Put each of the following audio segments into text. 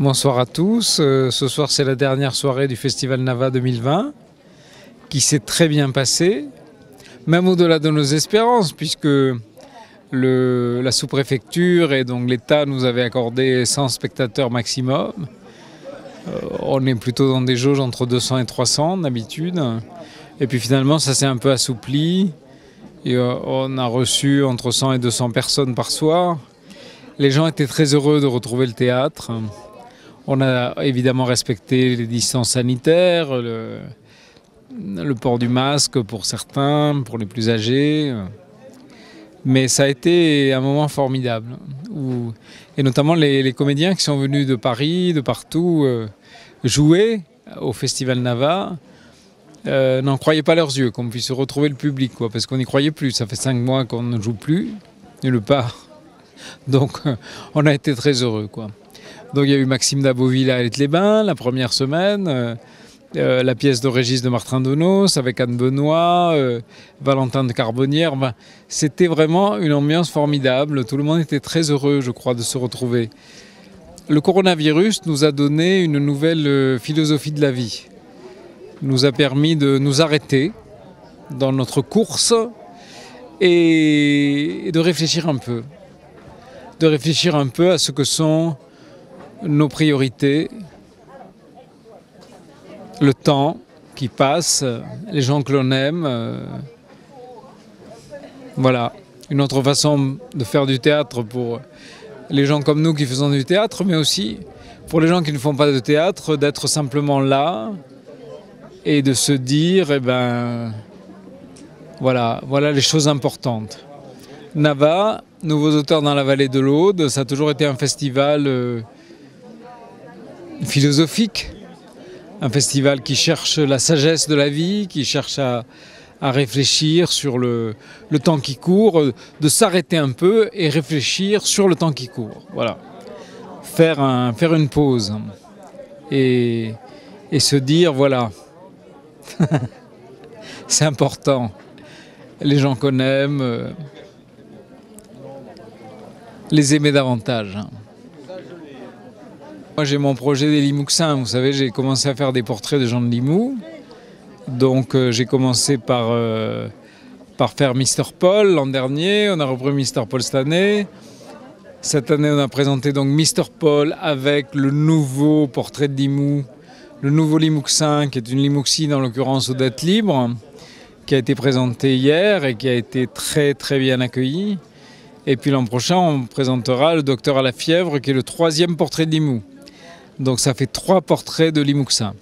Bonsoir à tous. Ce soir, c'est la dernière soirée du Festival Nava 2020 qui s'est très bien passée, même au-delà de nos espérances, puisque la sous-préfecture et donc l'État nous avaient accordé 100 spectateurs maximum. On est plutôt dans des jauges entre 200 et 300 d'habitude. Et puis finalement, ça s'est un peu assoupli. Et on a reçu entre 100 et 200 personnes par soir. Les gens étaient très heureux de retrouver le théâtre. On a évidemment respecté les distances sanitaires, le port du masque pour certains, pour les plus âgés. Mais ça a été un moment formidable. Et notamment les comédiens qui sont venus de Paris, de partout, jouer au Festival Nava, n'en croyaient pas leurs yeux, qu'on puisse retrouver le public, parce qu'on n'y croyait plus. Ça fait 5 mois qu'on ne joue plus, nulle part. Donc on a été très heureux, Donc il y a eu Maxime d'Aboville à Alet-les-Bains la première semaine, la pièce de Régis de Martin-Donos avec Anne Benoît, Valentin de Carbonnière. C'était vraiment une ambiance formidable. Tout le monde était très heureux, je crois, de se retrouver. Le coronavirus nous a donné une nouvelle philosophie de la vie. Il nous a permis de nous arrêter dans notre course et de réfléchir un peu. De réfléchir un peu à ce que sont nos priorités, le temps qui passe, les gens que l'on aime. Voilà, une autre façon de faire du théâtre pour les gens comme nous qui faisons du théâtre, mais aussi pour les gens qui ne font pas de théâtre, d'être simplement là et de se dire, voilà les choses importantes. Nava, Nouveaux auteurs dans la vallée de l'Aude, ça a toujours été un festival philosophique, un festival qui cherche la sagesse de la vie, qui cherche à réfléchir sur le temps qui court, de s'arrêter un peu et réfléchir sur le temps qui court. Voilà. Faire une pause et se dire, voilà, c'est important, les gens qu'on aime, les aimer davantage. Moi j'ai mon projet des Limouxins, vous savez, j'ai commencé à faire des portraits de gens de Limoux. Donc j'ai commencé par faire Mister Paul l'an dernier, on a repris Mister Paul cette année. Cette année on a présenté donc Mister Paul avec le nouveau portrait de Limoux, le nouveau Limouxin qui est une Limouxine en l'occurrence Odette Libre, qui a été présenté hier et qui a été très très bien accueilli. Et puis l'an prochain, on présentera le Docteur à la fièvre, qui est le 3e portrait de Limoux. Donc ça fait 3 portraits de Limouxins.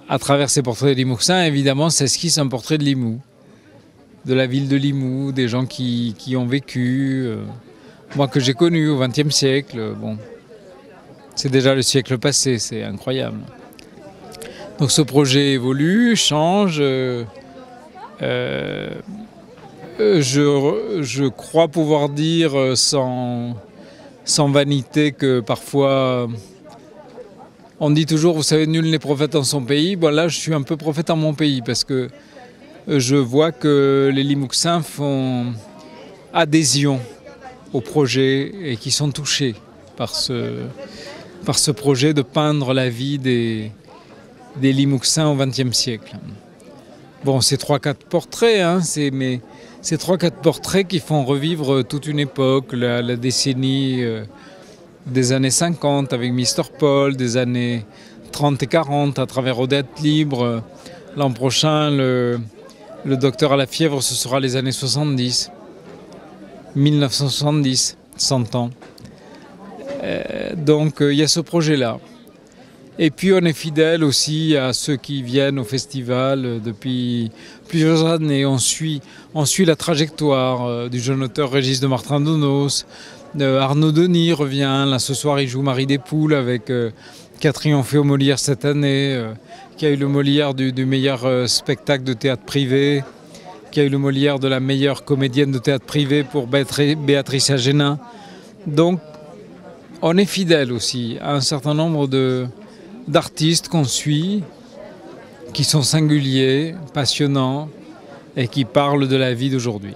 À travers ces portraits de Limouxins, évidemment, s'esquisse un portrait de Limoux, de la ville de Limoux, des gens qui ont vécu, moi que j'ai connu au XXe siècle. Bon, c'est déjà le siècle passé, c'est incroyable. Donc ce projet évolue, change. Je crois pouvoir dire sans vanité que parfois on dit toujours, vous savez, nul n'est prophète en son pays. Bon, là je suis un peu prophète en mon pays parce que je vois que les Limouxins font adhésion au projet et qui sont touchés par ce projet de peindre la vie des Limouxins au XXe siècle. Bon, c'est 3-4 portraits, mais ces 3-4 portraits qui font revivre toute une époque, la décennie des années 50 avec Mister Paul, des années 30 et 40 à travers Odette Libre. L'an prochain, le Docteur à la fièvre, ce sera les années 70, 1970, 100 ans. Donc il y a ce projet-là. Et puis on est fidèle aussi à ceux qui viennent au festival depuis plusieurs années. On suit la trajectoire du jeune auteur Régis de Martin-Donos. Arnaud Denis revient. Là ce soir il joue Marie des Poules avec qui a triomphé au Molière cette année, qui a eu le Molière du meilleur spectacle de théâtre privé, qui a eu le Molière de la meilleure comédienne de théâtre privé pour Béatrice Agénin. Donc on est fidèle aussi à un certain nombre d'artistes qu'on suit, qui sont singuliers, passionnants et qui parlent de la vie d'aujourd'hui.